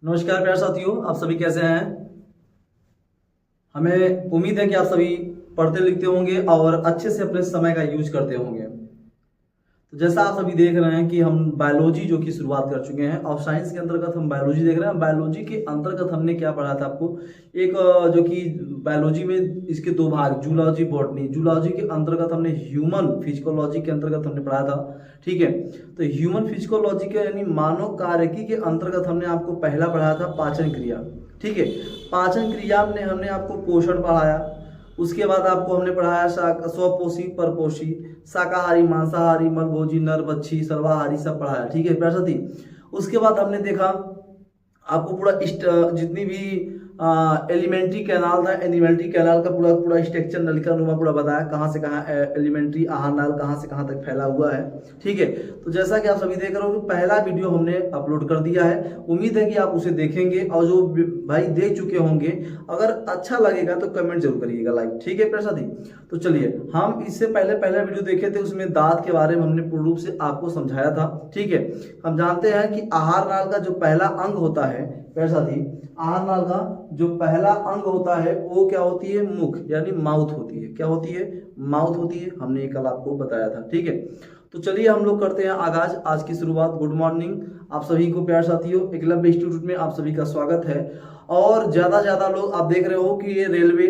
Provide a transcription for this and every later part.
नमस्कार प्यारे साथियों, आप सभी कैसे हैं। हमें उम्मीद है कि आप सभी पढ़ते लिखते होंगे और अच्छे से अपने समय का यूज करते होंगे। तो जैसा आप सभी देख रहे हैं कि हम बायोलॉजी जो की शुरुआत कर चुके हैं और साइंस के अंतर्गत हम बायोलॉजी देख रहे हैं। बायोलॉजी के अंतर्गत हमने क्या पढ़ा था आपको, एक जो कि बायोलॉजी में इसके दो भाग, जूलॉजी बॉटनी। जूलॉजी के अंतर्गत हमने ह्यूमन फिजिकोलॉजी के अंतर्गत हमने पढ़ा था, ठीक है। तो ह्यूमन फिजिकोलॉजी के यानी मानव कार्यकी के अंतर्गत हमने आपको पहला पढ़ाया था पाचन क्रिया, ठीक है। पाचन क्रिया में हमने आपको पोषण पढ़ाया, उसके बाद आपको हमने पढ़ाया स्वपोषी परपोषी, शाकाहारी मांसाहारी मलभोजी नर बच्ची सर्वाहारी सब पढ़ाया, ठीक है प्यारे साथी। उसके बाद हमने देखा आपको पूरा जितनी भी एलिमेंट्री कैनाल था, एलिमेंट्री कैनाल का पूरा पूरा स्ट्रक्चर नलिका नुमा पूरा बताया, कहाँ से कहाँ एलिमेंट्री आहार नाल कहाँ से कहाँ तक फैला हुआ है, ठीक है। तो जैसा कि आप सभी देख रहे हो कि पहला वीडियो हमने अपलोड कर दिया है। उम्मीद है कि आप उसे देखेंगे और जो भाई देख चुके होंगे अगर अच्छा लगेगा तो कमेंट जरूर करिएगा, लाइक, ठीक है प्यारे साथी। तो चलिए, हम इससे पहला वीडियो देखे थे, उसमें दांत के बारे में हमने पूर्ण रूप से आपको समझाया था, ठीक है। हम जानते हैं कि आहार नाल का जो पहला अंग होता है प्यारे साथी, आहार नाल का जो पहला अंग होता है वो क्या होती है, मुख यानी माउथ होती है। क्या होती है, माउथ होती है। हमने ये कल आपको बताया था, ठीक है। तो चलिए हम लोग करते हैं आगाज, आज की शुरुआत। गुड मॉर्निंग आप सभी को प्यारे साथियों, एकलव्य इंस्टीट्यूट में आप सभी का स्वागत है। और ज्यादा लोग आप देख रहे हो कि ये रेलवे,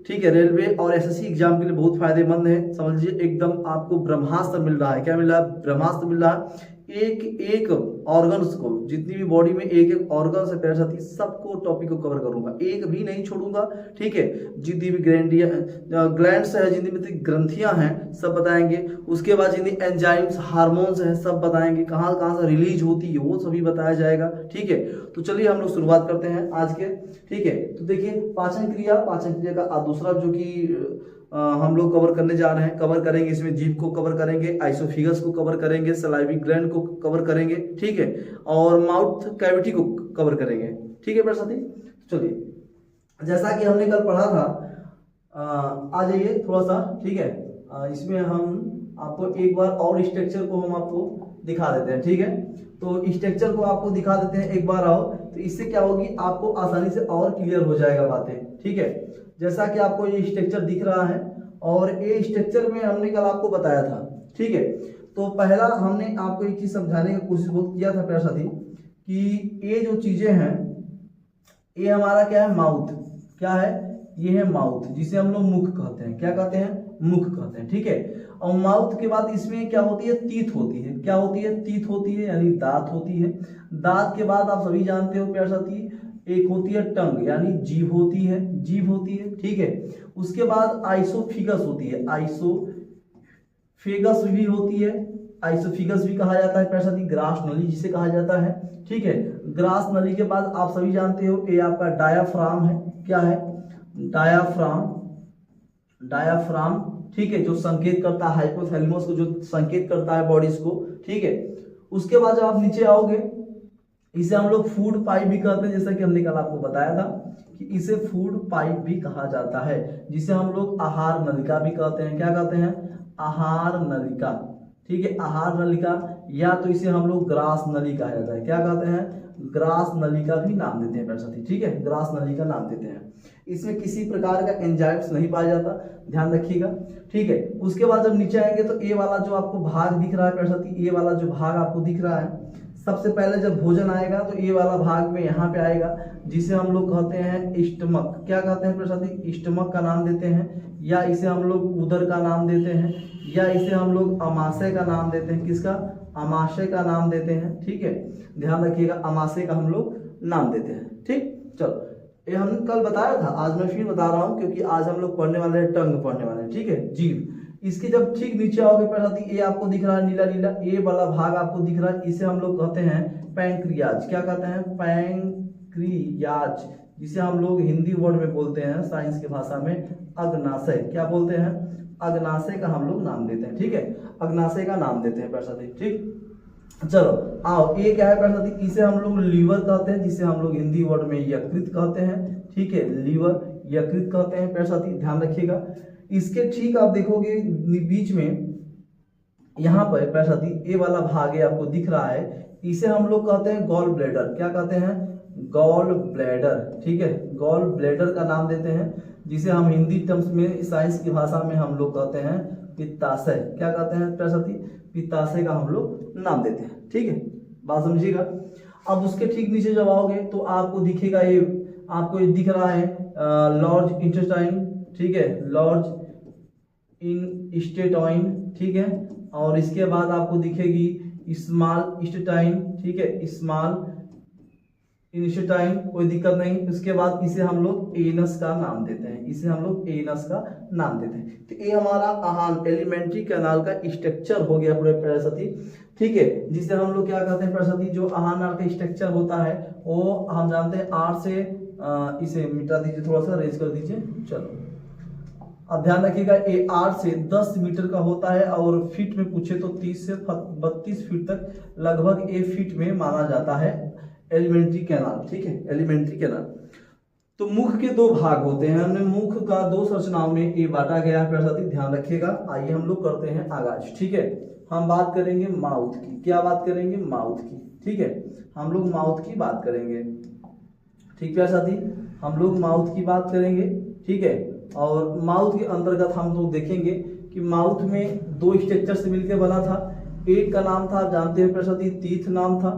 ठीक है, रेलवे और एसएससी एग्जाम के लिए बहुत फायदेमंद है। समझ लीजिए एकदम आपको ब्रह्मास्त्र मिल रहा है। क्या मिल रहा है, ब्रह्मास्त्र मिल रहा है। एक ऑर्गन्स को, जितनी भी बॉडी में एक ऑर्गन्स है प्यारे साथी, सबको टॉपिक को कवर करूंगा, एक भी नहीं छोड़ूंगा, ठीक है। जितनी भी ग्लैंड्स है, जितनी भी ग्रंथियां हैं सब बताएंगे। उसके बाद जितनी एंजाइम्स हार्मोन्स हैं सब बताएंगे, कहाँ कहाँ से रिलीज होती है वो सभी बताया जाएगा, ठीक है। तो चलिए हम लोग शुरुआत करते हैं आज के, ठीक है। तो देखिए पाचन क्रिया का दूसरा जो कि हम लोग कवर करने जा रहे हैं, कवर करेंगे इसमें जीभ को कवर करेंगे, आइसोफिगस को कवर करेंगे, सलाइवी ग्लैंड को कवर करेंगे, ठीक है, और माउथ कैविटी को कवर करेंगे, ठीक है मेरे साथी। चलिए जैसा कि हमने कल पढ़ा था, आ जाइए थोड़ा सा, ठीक है। इसमें हम आपको एक बार और स्ट्रक्चर को हम आपको दिखा देते हैं, ठीक है। तो स्ट्रक्चर को आपको दिखा देते हैं, एक बार आओ, तो इससे क्या होगी आपको आसानी से और क्लियर हो जाएगा बातें, ठीक है। जैसा कि आपको ये स्ट्रक्चर दिख रहा है और ये स्ट्रक्चर में हमने कल आपको बताया था, ठीक है। तो पहला हमने आपको एक चीज समझाने की कोशिश बहुत किया था प्यारे साथी कि ये जो चीजें हैं ये हमारा क्या है, माउथ। क्या है, ये है माउथ, जिसे हम लोग मुख कहते हैं। क्या कहते हैं, मुख कहते हैं, ठीक है। और माउथ के बाद इसमें क्या होती है, तीत होती है। क्या होती है, तीत होती है यानी दांत होती है। दांत के बाद आप सभी जानते हो प्यारे साथी एक होती है टंग यानी जीभ होती है, जीभ होती है, ठीक है। उसके बाद आइसोफिगस होती है, आइसोफेगस भी होती है, आइसोफिगस भी कहा जाता है प्यारे साथी, ग्रास नली जिसे कहा जाता है, ठीक है। ग्रास नली के बाद आप सभी जानते हो ये आपका डायाफ्राम है। क्या है, डायाफ्राम, डायाफ्राम, ठीक है, जो संकेत करता है हाइपोथैलेमस को, जो संकेत करता है बॉडीज को, ठीक है। उसके बाद जब आप नीचे आओगे इसे हम लोग फूड पाइप भी कहते हैं, जैसा कि हमने कल आपको बताया था कि इसे फूड पाइप भी कहा जाता है, जिसे हम लोग आहार नलिका भी कहते हैं। क्या कहते हैं, आहार नलिका, ठीक है, आहार नलिका, या तो इसे हम लोग ग्रास नली कहा जाता है। क्या कहते हैं, ग्रास नली का भी नाम देते हैं प्यारे साथी, ठीक है, ग्रास नली का नाम देते हैं। इसमें किसी प्रकार का एंजाइम्स नहीं पाया जाता, ध्यान रखिएगा, ठीक है। उसके बाद जब नीचे आएंगे तो ये वाला जो आपको भाग दिख रहा है प्यारे साथी, ये वाला जो भाग आपको दिख रहा है, सबसे पहले जब भोजन आएगा तो ये वाला भाग में यहाँ पे आएगा, जिसे हम लोग कहते हैं स्टमक। क्या कहते हैं प्यारे साथी, स्टमक का नाम देते हैं, या इसे हम लोग उदर का नाम देते हैं, या इसे हम लोग अमाशय का नाम देते हैं। किसका, अमाशय का नाम देते हैं, ठीक है, ध्यान रखिएगा, अमाशय का हम लोग नाम देते हैं, ठीक। चलो ये हमने कल बताया था, आज मैं फिर बता रहा हूँ क्योंकि आज हम लोग पढ़ने वाले हैं, टंग पढ़ने वाले हैं, ठीक है, जीभ। इसके जब ठीक नीचे आओगे प्यारे साथी, ये आपको दिख रहा है नीला नीला, ये वाला भाग आपको दिख रहा है, इसे हम लोग कहते हैं पैंक्रियाज। क्या कहते हैं, पैंक्रियाज, जिसे हम लोग हिंदी वर्ड में बोलते हैं, साइंस की भाषा में अग्नाशय। क्या बोलते हैं, अग्नाशय का हम लोग नाम देते हैं, ठीक है, अग्नाशय का नाम देते हैं प्यारे साथी, ठीक। चलो आओ, ये क्या है प्यारे साथी, इसे हम लोग लीवर कहते हैं, जिसे हम लोग हिंदी वर्ड में यकृत कहते हैं, ठीक है, लीवर यकृत कहते हैं प्यारे साथी, ध्यान रखिएगा। इसके ठीक आप देखोगे बीच में यहाँ पर प्यारे साथी ये वाला भाग आपको दिख रहा है, इसे हम लोग कहते हैं गॉल ब्लैडर। क्या कहते हैं? Gall bladder. ठीक है, गॉल ब्लैडर का नाम देते हैं, जिसे हम हिंदी टर्म्स में, साइंस की भाषा में हम लोग कहते हैं पित्ताशय। क्या कहते हैं सरस्वती? पित्ताशय का हम लोग नाम देते हैं। ठीक है, बात समझिएगा। अब उसके ठीक नीचे जब आओगे तो आपको दिखेगा ये, आपको ये दिख रहा है लार्ज इंटेस्टाइन। ठीक है, लार्ज इंटेस्टाइन। ठीक है, और इसके बाद आपको दिखेगी स्मॉल इंटेस्टाइन। ठीक है, स्मॉल इंटेस्टाइन, कोई दिक्कत नहीं। उसके बाद इसे हम लोग एनस का नाम देते हैं, इसे हम लोग एनस का नाम देते हैं। तो ये हमारा आहान एलिमेंट्री कैनाल का स्ट्रक्चर हो गया पूरे पैराशती। ठीक है, जिसे हम लोग क्या कहते हैं पैराशती, जो आहान नाल का स्ट्रक्चर होता है वो हम जानते हैं आर से, इसे मिटा दीजिए, थोड़ा सा रेज कर दीजिए। चलो, अब ध्यान रखिएगा, ये 8 से 10 मीटर का होता है और फीट में पूछे तो 30 से 32 फीट तक लगभग 1 फीट में माना जाता है एलिमेंट्री कैनाल। ठीक है, एलिमेंट्री कैनाल। तो मुख के 2 भाग होते हैं, हमने मुख का 2 संरचनाओं में ये बांटा गया है प्रसादी, ध्यान रखिएगा। आइए हम लोग करते हैं आगाज। ठीक है, हम बात करेंगे माउथ की। क्या बात करेंगे? माउथ की। ठीक है, हम लोग माउथ की बात करेंगे। ठीक है साथी, हम लोग माउथ की बात करेंगे। ठीक है, और माउथ के अंतर्गत हम लोग देखेंगे कि माउथ में 2 स्ट्रक्चर से मिलकर बना था। एक का नाम था, जानते हैं प्रसादी, टीथ नाम था,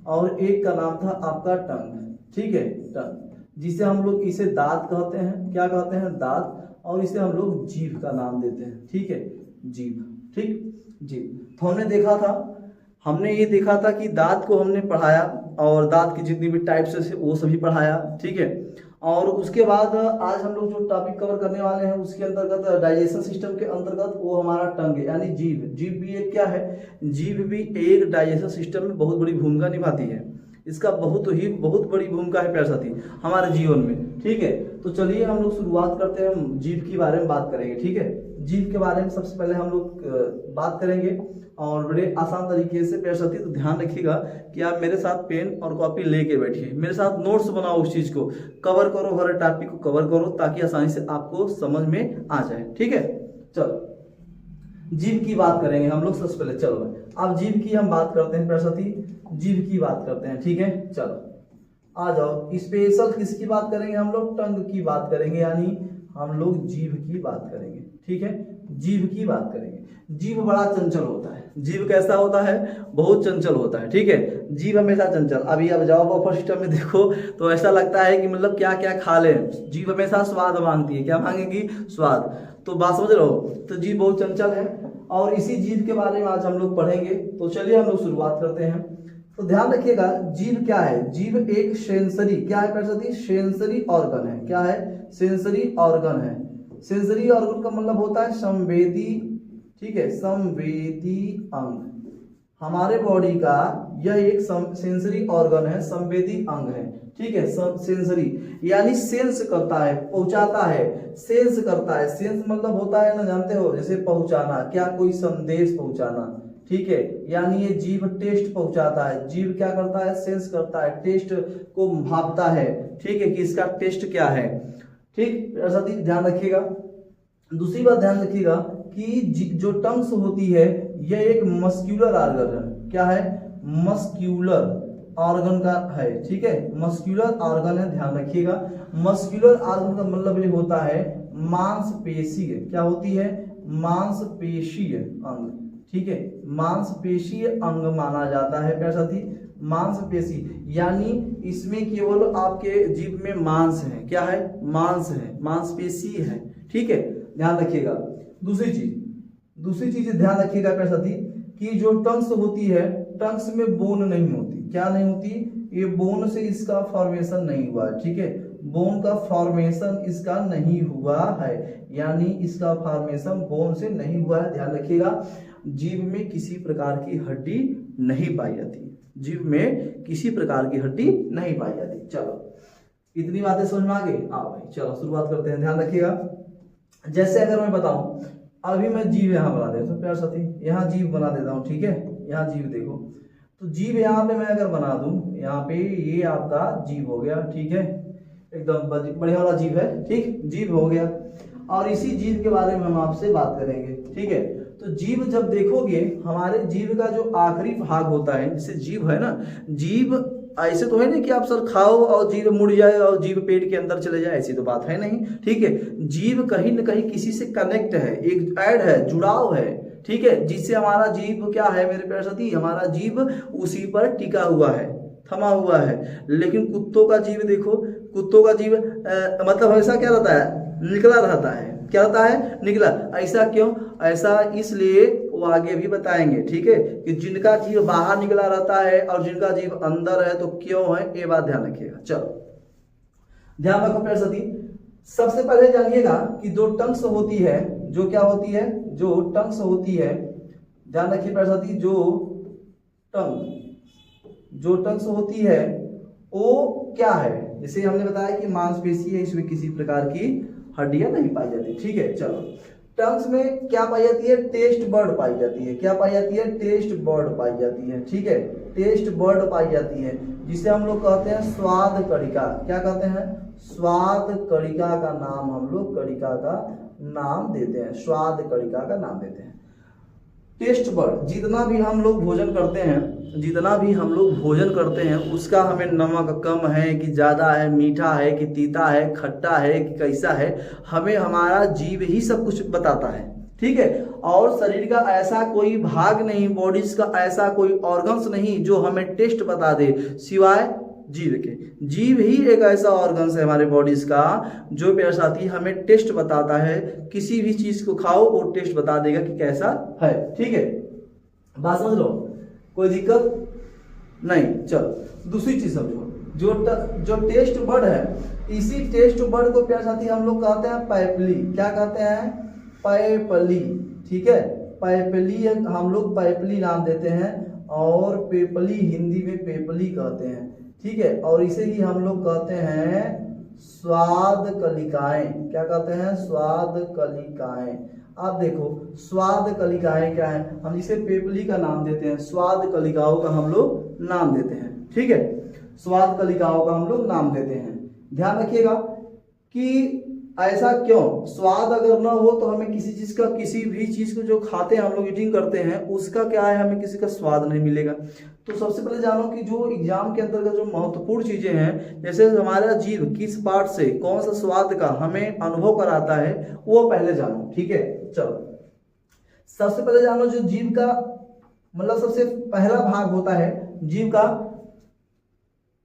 और एक का नाम था आपका टंग। ठीक है, टंग, जिसे हम लोग इसे दांत कहते हैं। क्या कहते हैं? दांत। और इसे हम लोग जीभ का नाम देते हैं। ठीक है, जीभ। ठीक, जीभ। तो हमने देखा था, हमने ये देखा था कि दांत को हमने पढ़ाया और दांत की जितनी भी टाइप्स है वो सभी पढ़ाया। ठीक है, और उसके बाद आज हम लोग जो टॉपिक कवर करने वाले हैं उसके अंतर्गत डाइजेशन सिस्टम के अंतर्गत वो हमारा टंग है, यानी जीभ। जीभ भी एक क्या है? जीभ भी एक डाइजेशन सिस्टम में बहुत बड़ी भूमिका निभाती है। इसका बहुत बड़ी भूमिका है प्यारे साथी हमारे जीवन में। ठीक है, तो चलिए हम लोग शुरुआत करते हैं, जीभ के बारे में बात करेंगे। ठीक है, जीभ के बारे में सबसे पहले हम लोग बात करेंगे और बड़े आसान तरीके से प्यारे साथी। तो ध्यान रखिएगा कि आप मेरे साथ पेन और कॉपी लेके बैठिए, मेरे साथ नोट्स बनाओ, उस चीज को कवर करो, हर टॉपिक को कवर करो ताकि आसानी से आपको समझ में आ जाए। ठीक है, चलो जीभ की बात करेंगे हम लोग सबसे पहले। चलो अब जीभ की हम बात करते हैं प्यारे साथी, जीभ की बात करते हैं। ठीक है, चलो आ जाओ। स्पेशल किसकी बात करेंगे? हम लोग टंग की बात करेंगे, यानी हम लोग जीभ की बात करेंगे। ठीक है, जीभ की बात करेंगे। जीभ बड़ा चंचल होता है। जीभ कैसा होता है? बहुत चंचल होता है। ठीक है, जीभ हमेशा चंचल। अभी अब जाओ बफर सिस्टम में देखो तो ऐसा लगता है कि मतलब क्या क्या खा ले। जीभ हमेशा स्वाद मांगती है। क्या मांगेगी? स्वाद। तो बात समझ रहे हो? तो जीभ बहुत चंचल है और इसी जीभ के बारे में आज हम लोग पढ़ेंगे। तो चलिए हम लोग शुरुआत करते हैं। तो ध्यान रखिएगा, जीभ क्या है? जीभ एक सेंसरी, क्या है प्रसादी? सेंसरी ऑर्गन है। क्या है? सेंसरी ऑर्गन है। सेंसरी ऑर्गन का मतलब होता है संवेदी। ठीक है, संवेदी अंग। हमारे बॉडी का यह एक सेंसरी ऑर्गन है, संवेदी अंग है। ठीक है, सेंसरी यानी सेंस करता है, पहुंचाता है, सेंस करता है। सेंस मतलब होता है ना, जानते हो, जैसे पहुंचाना, क्या कोई संदेश पहुंचाना। ठीक है, यानी ये जीभ टेस्ट पहुंचाता है। जीभ क्या करता है? सेंस करता है, टेस्ट को भापता है। ठीक है, कि इसका टेस्ट क्या है। ठीक, ऐसा ध्यान रखिएगा। दूसरी बात ध्यान रखिएगा कि जो टंग्स होती है यह एक मस्क्यूलर ऑर्गन है। क्या है? मस्क्यूलर ऑर्गन का है। ठीक है, मस्क्यूलर ऑर्गन है, ध्यान रखिएगा। मस्क्यूलर ऑर्गन का मतलब ये होता है मांसपेशीय। क्या होती है? मांसपेशीय अंग। ठीक है, मांसपेशीय अंग माना जाता है प्यारे साथी। मांसपेशी यानी इसमें केवल आपके जीभ में मांस है। क्या है? मांस है, मांसपेशी है। ठीक है, ध्यान रखिएगा। दूसरी चीज ध्यान रखिएगा प्यारे साथी कि जो टंग्स होती है, टंग्स में बोन नहीं होती। क्या नहीं होती? ये बोन से इसका फॉर्मेशन नहीं हुआ है। ठीक है, बोन का फॉर्मेशन इसका नहीं हुआ है, यानी इसका फॉर्मेशन बोन से नहीं हुआ है। ध्यान रखिएगा, जीभ में किसी प्रकार की हड्डी नहीं पाई जाती। जीभ में किसी प्रकार की हड्डी नहीं पाई जाती। चलो इतनी बातें समझ में आ गई। आओ भाई चलो शुरुआत करते हैं। ध्यान रखिएगा, जैसे अगर मैं बताऊं, अभी मैं जीभ यहाँ बना देता हूँ प्यारे साथी, यहाँ जीभ बना देता हूँ। ठीक है, यहाँ जीभ देखो, तो जीभ यहाँ पे मैं अगर बना दूं, यहाँ पे ये आपका जीभ हो गया। ठीक है, एकदम बढ़िया वाला जीभ है। ठीक, जीभ हो गया और इसी जीभ के बारे में हम आपसे बात करेंगे। ठीक है, तो जीभ जब देखोगे, हमारे जीभ का जो आखिरी भाग होता है, जैसे जीभ है ना, जीभ ऐसे तो है नहीं कि आप सर खाओ और जीभ मुड़ जाए और जीभ पेट के अंदर चले जाए, ऐसी तो बात है नहीं, ठीक है। जीभ कहीं न कहीं किसी से कनेक्ट है, एक ऐड है, जुड़ाव है, ठीक है, जिससे हमारा जीभ क्या है मेरे प्यारे साथी, हमारा जीभ उसी पर टिका हुआ है, थमा हुआ है। लेकिन कुत्तों का जीभ देखो, कुत्तों का जीभ मतलब ऐसा क्या रहता है, निकला रहता है, क्या रहता है, निकला। ऐसा क्यों, ऐसा इसलिए वो आगे भी बताएंगे, ठीक है, कि जिनका जीभ बाहर निकला रहता है और जिनका जीभ अंदर है तो क्यों है, ये बात ध्यान रखिएगा। चलो ध्यान रखो प्यारे साथी, सबसे पहले जानिएगा कि जो टंग्स होती है, जो क्या होती है, जो टंग्स होती है, ध्यान रखिए प्यारे साथी, जो टंग्स होती है वो क्या है, जैसे हमने बताया कि मांसपेशी है, इसमें किसी प्रकार की हड्डियां नहीं पाई जाती, ठीक है। चलो टंग्स में क्या पाई जाती है, टेस्ट बर्ड पाई जाती है, क्या पाई जाती है, टेस्ट बर्ड पाई जाती है, ठीक है, टेस्ट बर्ड पाई जाती है, जिसे हम लोग कहते हैं स्वाद कणिका, क्या कहते हैं, स्वाद कणिका का नाम हम लोग कणिका का नाम देते हैं, स्वाद कणिका का नाम देते हैं। टेस्ट बर्ड, जितना भी हम लोग भोजन करते हैं, जितना भी हम लोग भोजन करते हैं उसका हमें नमक कम है कि ज़्यादा है, मीठा है कि तीता है, खट्टा है कि कैसा है, हमें हमारा जीभ ही सब कुछ बताता है, ठीक है। और शरीर का ऐसा कोई भाग नहीं, बॉडीज का ऐसा कोई ऑर्गन्स नहीं जो हमें टेस्ट बता दे सिवाय जीभ के। जीभ ही एक ऐसा ऑर्गन्स है हमारे बॉडीज का जो प्यारे साथी हमें टेस्ट बताता है, किसी भी चीज को खाओ वो टेस्ट बता देगा कि कैसा है, ठीक है, बात समझ लो, कोई दिक्कत नहीं। चलो दूसरी चीज समझो, जो टेस्ट बर्ड है, इसी टेस्ट बर्ड को प्यारे साथी हम लोग कहते हैं पैपली, क्या कहते हैं, पैपली, ठीक है, पैपली हम लोग पैपली नाम देते हैं और पेपली हिंदी में पेपली कहते हैं, ठीक है। और इसे ही हम लोग कहते हैं स्वाद कलिकाएं, क्या कहते हैं, स्वाद कलिकाएं। आप देखो स्वाद कलिकाएं क्या है, हम इसे पेपली का नाम देते हैं, स्वाद कलिकाओं का हम लोग नाम देते हैं, ठीक है, स्वाद कलिकाओं का हम लोग नाम देते हैं। ध्यान रखिएगा कि ऐसा क्यों, स्वाद अगर ना हो तो हमें किसी चीज का, किसी भी चीज को जो खाते हैं हम लोग ईटिंग करते हैं उसका क्या है, हमें किसी का स्वाद नहीं मिलेगा। तो सबसे पहले जानो कि जो एग्जाम के अंतर्गत जो महत्वपूर्ण चीजें हैं, जैसे हमारा जीभ किस पार्ट से कौन सा स्वाद का हमें अनुभव कराता है वो पहले जानो, ठीक है। चलो सबसे पहले जानो जो जीभ का मतलब सबसे पहला भाग होता है, जीभ का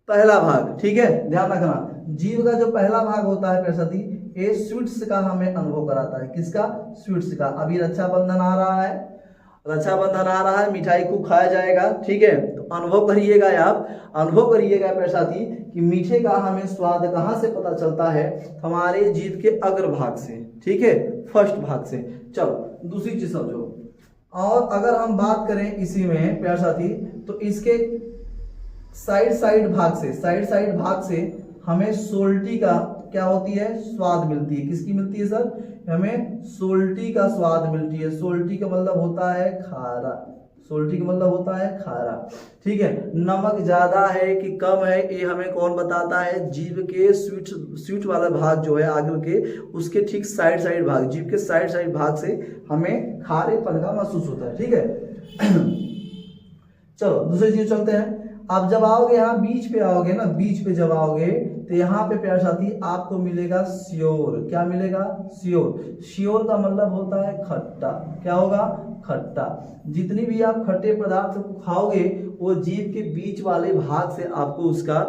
पहला भाग, ठीक है, ध्यान रखना, जीभ का जो पहला भाग होता है प्यारे साथी, ये स्वीट्स का हमें अनुभव कराता है, किसका, स्वीट्स का। अभी रक्षाबंधन आ रहा है, रक्षाबंधन आ रहा है, मिठाई खूब खाया जाएगा, ठीक है, तो अनुभव करिएगा, आप अनुभव करिएगा प्यारे साथी कि मीठे का हमें स्वाद कहाँ से पता चलता है, हमारे जीभ के अग्र भाग से, ठीक है, फर्स्ट भाग से। चलो दूसरी चीज समझो, और अगर हम बात करें इसी में प्यारे साथी, तो इसके साइड भाग से हमें सोल्टी का क्या होती है, स्वाद मिलती है, किसकी मिलती है सर, हमें सोल्टी का स्वाद मिलती है। सोल्टी का मतलब होता है खारा, सोल्टी का मतलब होता है खारा, ठीक है। नमक ज्यादा है कि कम है ये हमें कौन बताता है, जीभ के स्वीट वाला भाग जो है आगे के, उसके ठीक साइड भाग, जीभ के साइड भाग से हमें खारेपन का महसूस होता है, ठीक है। चलो दूसरी चीज चलते हैं। आप जब आओगे यहाँ बीच पे आओगे ना, बीच पे जब आओगे तो यहाँ पे प्यारे साथी आपको मिलेगा श्योर, क्या मिलेगा, श्योर। श्योर का मतलब होता है खट्टा, क्या होगा, खट्टा। जितनी भी आप खट्टे पदार्थ खाओगे वो जीभ के बीच वाले भाग से आपको उसका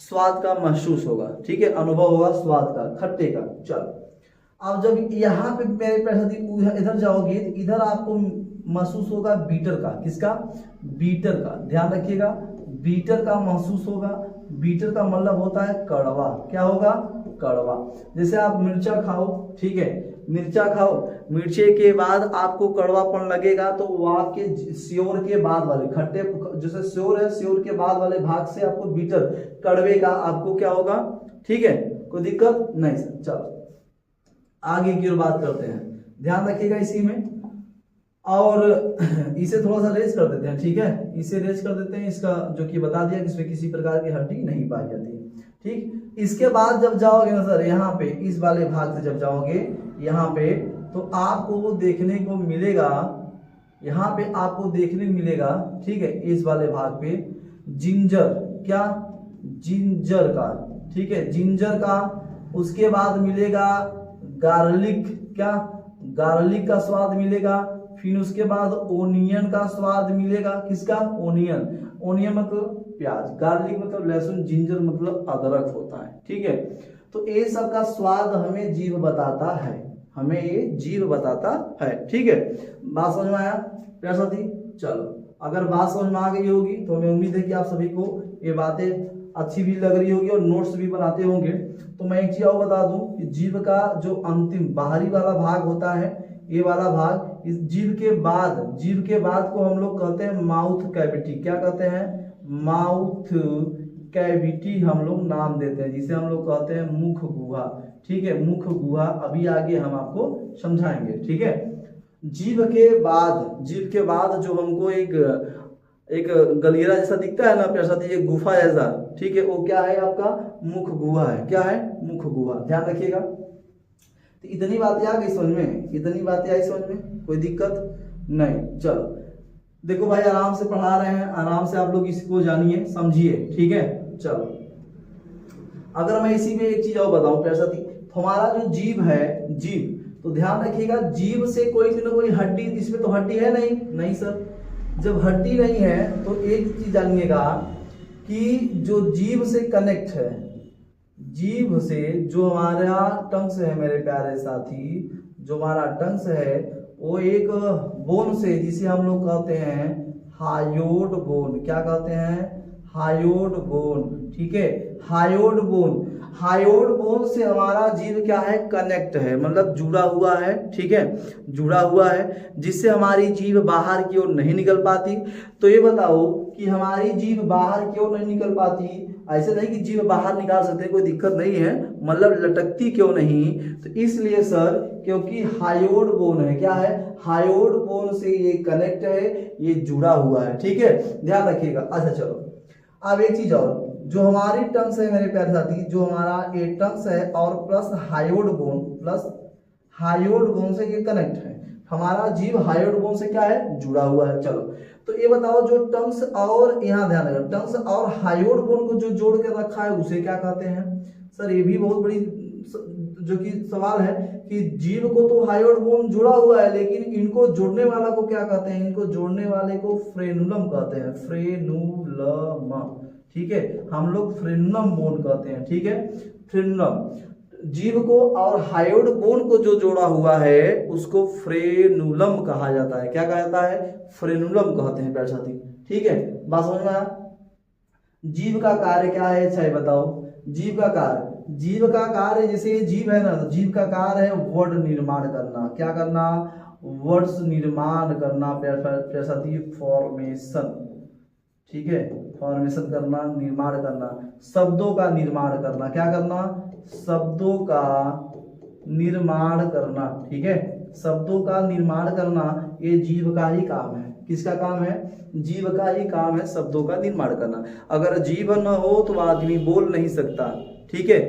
स्वाद का महसूस होगा, ठीक है, अनुभव होगा स्वाद का, खट्टे का। चलो अब जब यहाँ पे मेरे प्यारे साथी इधर जाओगे तो इधर आपको महसूस होगा बीटर का, किसका, बीटर का, ध्यान रखिएगा, बीटर का महसूस होगा। बीटर का मतलब होता है कड़वा, क्या होगा, कड़वा। जैसे आप मिर्चा खाओ, ठीक है, मिर्चा खाओ, मिर्चे के बाद आपको कड़वापन लगेगा तो वो आपके श्योर के बाद वाले खट्टे, जैसे श्योर है, श्योर के बाद वाले भाग से आपको बीटर कड़वे का आपको क्या होगा, ठीक है, कोई दिक्कत नहीं सर। चलो आगे की ओर बात करते हैं, ध्यान रखिएगा इसी में, और इसे थोड़ा सा रेज कर देते हैं, ठीक है, इसे रेज कर देते हैं। इसका जो कि बता दिया कि इसमें किसी प्रकार की हड्डी नहीं पाई जाती, ठीक। इसके बाद जब जाओगे ना सर यहाँ पे इस वाले भाग से जब जाओगे यहाँ पे तो आपको देखने को मिलेगा, यहाँ पे आपको देखने को मिलेगा, ठीक है, इस वाले भाग पे जिंजर, क्या, जिंजर का, ठीक है, जिंजर का। उसके बाद मिलेगा गार्लिक, क्या, गार्लिक का स्वाद मिलेगा। फिर उसके बाद ओनियन का स्वाद मिलेगा, किसका, ओनियन, ओनियन मतलब प्याज, गार्लिक मतलब लहसुन, जिंजर मतलब अदरक होता है, ठीक है। तो ये सब का स्वाद हमें जीभ बताता है, हमें ये जीभ बताता है, ठीक है। बात समझ में आया प्यार साथी? चलो, अगर बात समझ में आ गई होगी तो हमें उम्मीद है कि आप सभी को ये बातें अच्छी भी लग रही होगी और नोट्स भी बनाते होंगे। तो मैं एक चीज और बता दूं कि जीभ का जो अंतिम बाहरी वाला भाग होता है, ये वाला भाग, इस जीभ के बाद को हम लोग कहते हैं माउथ कैविटी। क्या कहते हैं? माउथ कैविटी हम लोग नाम देते हैं, जिसे हम लोग कहते हैं मुख गुहा, ठीक है, मुख गुहा। अभी आगे हम आपको समझाएंगे, ठीक है। जीभ के बाद जो हमको एक गलियारा जैसा दिखता है ना प्यार साथी, ये गुफा जैसा, ठीक है, वो क्या है? आपका मुख गुहा है। क्या है? मुख गुहा। ध्यान रखिएगा। तो इतनी बातें आ गई समझ में? इतनी बातें आई समझ में? कोई दिक्कत नहीं। चलो देखो भाई, आराम से पढ़ा रहे हैं, आराम से आप लोग इसको जानिए, समझिए, ठीक है। चलो, अगर मैं इसी में एक चीज और बताऊं प्यार साथी, तो हमारा जो जीभ है, जीभ, तो ध्यान रखिएगा, जीभ से कोई ना कोई हड्डी, इसमें तो हड्डी है नहीं सर। जब हड्डी नहीं है तो एक चीज जानिएगा कि जो जीभ से कनेक्ट है, जीभ से जो हमारा टंग्स है मेरे प्यारे साथी, जो हमारा टंग्स है वो एक बोन से, जिसे हम लोग कहते हैं हायोड बोन। क्या कहते हैं? हायोड बोन, ठीक है, हायोड बोन। हायोड बोन से हमारा जीभ क्या है? कनेक्ट है, मतलब जुड़ा हुआ है, ठीक है, जुड़ा हुआ है, जिससे हमारी जीभ बाहर की ओर नहीं निकल पाती। तो ये बताओ कि हमारी जीभ बाहर की ओर नहीं निकल पाती, ऐसे नहीं कि जीभ बाहर निकाल सकते, कोई दिक्कत नहीं है, मतलब लटकती क्यों नहीं? तो इसलिए सर, क्योंकि हायोड बोन है। क्या है? हायोड बोन से ये कनेक्ट है, ये जुड़ा हुआ है, ठीक है, ध्यान रखिएगा। अच्छा चलो, अब एक चीज और, जो हमारी टंग्स है मेरे प्यारे साथी, जो हमारा ये टंग्स है और प्लस हायोड बोन से ये कनेक्ट है, हमारा जीभ हायोड बोन से क्या है? जुड़ा हुआ है। चलो, तो ये बताओ, जो टंग्स और, यहाँ ध्यान रखना, टंग्स और हायोड बोन को जो जोड़ के रखा है उसे क्या कहते हैं? सर ये भी बहुत बड़ी जो कि सवाल है कि जीभ को तो हायोड बोन जुड़ा हुआ है, लेकिन इनको जोड़ने वाला को क्या कहते हैं? इनको जोड़ने वाले को फ्रेनुलम कहते हैं, फ्रेनुलम, ठीक है, हम लोग फ्रेनुलम बोन कहते हैं, ठीक है, फ्रेनुलम। जीभ को और हायोड बोन को जो जोड़ा हुआ है उसको फ्रेनुलम कहा जाता है। क्या कहा जाता है? फ्रेनुलम कहते हैं प्यारे साथी, ठीक है। बात समझ में आया? जीभ का कार्य क्या है? अच्छा बताओ, जीभ का कार्य, जैसे ये जीभ है ना, तो जीभ का कार्य है वर्ड निर्माण करना। क्या करना? वर्ड्स निर्माण करना प्यारे साथी, फॉर्मेशन, ठीक है, फॉर्मेशन करना, निर्माण करना, शब्दों का निर्माण करना। क्या करना? शब्दों का निर्माण करना, ठीक है, शब्दों का निर्माण करना, ये जीभ का ही काम है। किसका काम है? जीभ का ही काम है शब्दों का निर्माण करना। अगर जीभ न हो तो आदमी बोल नहीं सकता, ठीक है,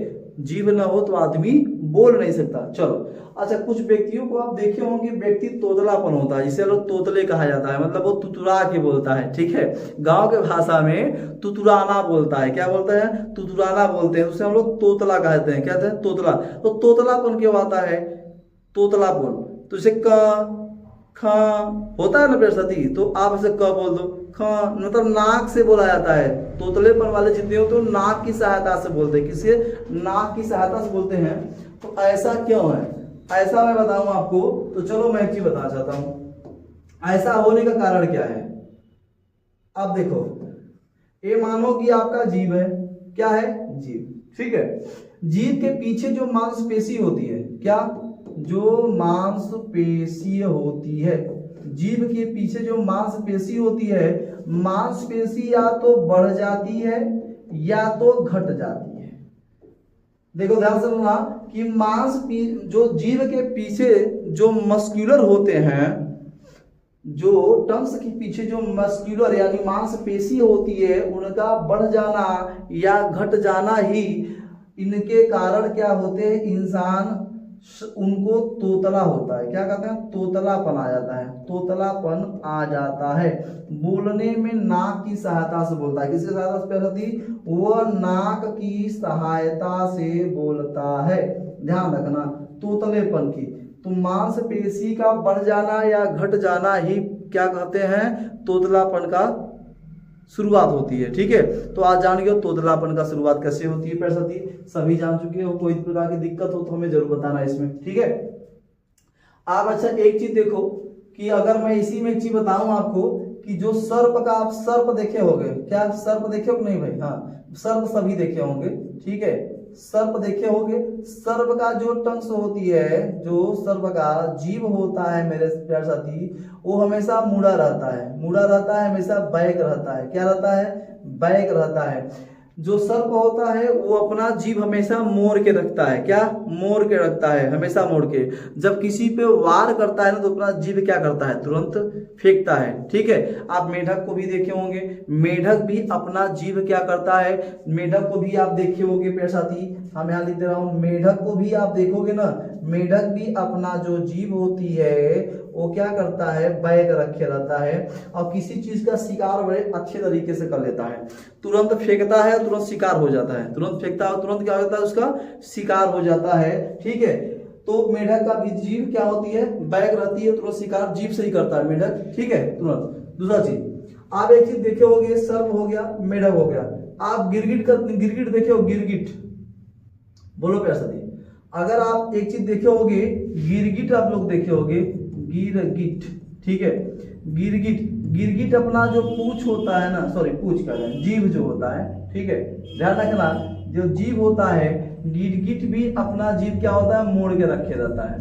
जीभ न हो तो आदमी बोल नहीं सकता। चलो, अच्छा, कुछ व्यक्तियों को आप देखे होंगे, व्यक्ति तोतलापन होता है, जिसे लोग तोतले कहा जाता है, मतलब वो तुतुरा के बोलता है, ठीक है, गांव के भाषा में तुतुराना बोलता है। क्या बोलते हैं? तुतुराना बोलते हैं, उसे हम लोग तोतला कहते हैं। क्या कहते हैं? तोतला। तो तोतलापन क्यों आता है? तोतलापन, तो इसे क खा होता है ना प्यारे साथी, तो आप इसे क बोल दो, खा, मतलब नाक से बोला जाता है। तोतलेपन वाले जितने हो तो नाक की सहायता से बोलते हैं। किसे? नाक की सहायता से बोलते हैं। तो ऐसा क्यों है? ऐसा मैं बताऊं आपको, तो चलो मैं एक चीज बताना चाहता हूं, ऐसा होने का कारण क्या है। अब देखो, ये मानो कि आपका जीभ है। क्या है? जीभ, ठीक है। जीभ के पीछे जो मांसपेशी होती है, क्या? जो मांसपेशी होती है, जीभ के पीछे जो मांसपेशी होती है, मांसपेशी या तो बढ़ जाती है या तो घट जाती है। देखो ध्यान से सुनना कि जो जीभ के पीछे जो मस्कुलर होते हैं, जो टंग्स के पीछे जो मस्कुलर यानी मांसपेशी होती है, उनका बढ़ जाना या घट जाना ही इनके कारण क्या होते हैं? इंसान उनको तोतला होता है, क्या कहते हैं, तोतलापन आ जाता है, तोतलापन आ जाता है। बोलने में नाक की सहायता से बोलता है, किसकी सहायता से प्यारे साथी, वह नाक की सहायता से बोलता है। ध्यान रखना तोतलेपन की, तो मांसपेशी का बढ़ जाना या घट जाना ही क्या कहते हैं, तोतलापन का शुरुआत होती है। ठीक है, तो आज जान गए तोतलापन का शुरुआत कैसे होती है प्यारे साथी, सभी जान चुके हो। कोई प्रकार की दिक्कत हो तो हमें जरूर बताना इसमें। ठीक है, आप अच्छा एक चीज देखो कि अगर मैं इसी में एक चीज बताऊं आपको कि जो सर्प का, आप सर्प देखे होंगे, क्या सर्प देखे हो नहीं भाई, हाँ सर्प सभी देखे होंगे। ठीक है, सर्प देखे होंगे, सर्प का जो टंस होती है, जो सर्प का जीव होता है मेरे प्यारे साथी, वो हमेशा मुड़ा रहता है, मुड़ा रहता है, हमेशा बैक रहता है, क्या रहता है, बैक रहता है। जो सर्प होता है वो अपना जीभ हमेशा मोड़ के रखता है, क्या मोड़ के रखता है, हमेशा मोड़ के। जब किसी पे वार करता है ना तो अपना जीभ क्या करता है, तुरंत फेंकता है। ठीक है, आप मेढक को भी देखे होंगे, मेढक भी अपना जीभ क्या करता है, मेढक को भी आप देखे होंगे प्यारे साथी, हम यहाँ लिख दे रहा हूँ, मेढक को भी आप देखोगे ना, मेढक भी अपना जो जीभ होती है वो क्या करता है, बैक रखे रहता है और किसी चीज का शिकार बड़े अच्छे तरीके से कर लेता है, तुरंत फेंकता है, तुरंत शिकार हो जाता है, तुरंत फेंकता है, तुरंत क्या होता है, उसका शिकार हो जाता है। ठीक है, तो मेढक का भी जीभ क्या होती है, बैक रहती है, तुरंत शिकार जीभ से ही करता है मेढक। ठीक है, तुरंत। दूसरा चीज आप एक चीज देखे होंगे, सर्प हो गया, मेढक हो गया, आप गिरगिट का, गिरगिट देखे हो, गिरगिट बोलो प्यारे साथी, अगर आप एक चीज देखे होगे, गिरगिट आप लोग देखे होगे, गिरगिट। ठीक है, गिरगिट, गिरगिट अपना जो पूंछ होता है ना, सॉरी पूंछ का है, जीभ जो होता है, ठीक है ध्यान रखना, जो जीभ होता है, गिरगिट भी अपना जीभ क्या होता है, मोड़ के रखे रहता है।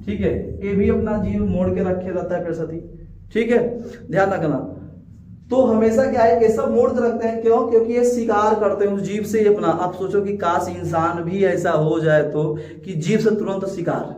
ठीक है, ये भी अपना जीभ मोड़ के रखे रहता है प्यारे साथी। ठीक है, ध्यान रखना। तो हमेशा क्या है, ये सब मोड़ के रखते हैं, क्यों, क्योंकि ये शिकार करते हैं उस जीभ से ही अपना। आप सोचो कि काश इंसान भी ऐसा हो जाए तो कि जीभ से तुरंत शिकार।